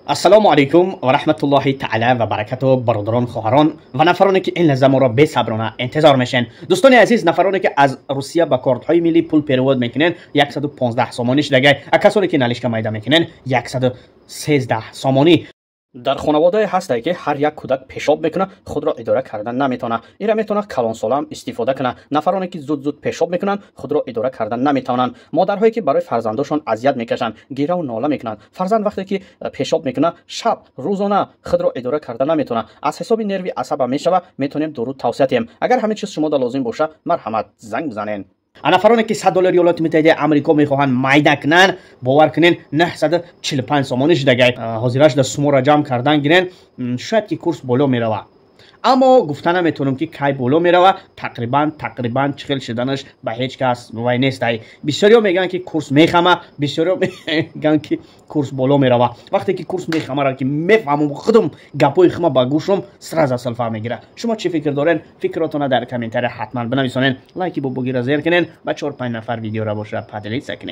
السلام علیکم و رحمت الله تعالی و برکاته برادران خواهران و نفرانی که این لحظه ما را به صبرانه انتظار میشن. دوستان عزیز، نفرانی که از روسیه با کارت های ملی پول پیرود میکنن 115 سامانیش دیگه، کسانی که نالشکا میده میکنن 113 سامانی. در خانواده هسته که هر یک کودک پیشاب میکنه خود را اداره کردن نمیتونه. ایرا میتونه کلان سالم استفاده کنه. نفرانی که زود پیشاب میکنن خود را اداره کردن نمیتونن. مادرهایی که برای فرزنداشون اذیت میکشن، گیره و ناله میکنن. فرزند وقتی که پیشاب میکنه شب روزانه خود را اداره کردن نمیتونه. از حساب نروی عصب میشوه. میتونیم درود توصیه کنیم. اگر همین چیز شما لازم باشه مرحمت زنگ بزنین. نفرانی که $100 ایالات متحده آمریکا میخواهند میده کنن، باور کنین 945 سامانیش دیگه حاضرش در سمو را جمع کردن گیرن. شاید که کورس بالا میروه، اما گفتن نمیتونم که کی بالا میروه. تقریبا چخل شدنش به هیچ کس وای نیست. بسیاری میگن که کورس میخمه، بسیاری میگن که کورس بالا میروه. وقتی که کورس میخمه را که میفهمم خودم گپای خما با گوشم سر از اصل فهمیگیره. شما چی فکر دارین؟ فکراتون در کامنت حتما بنویسین. لایکی بگیره زیر کنین و 4-5 نفر ویدیو را باشه پدلیت سکنین.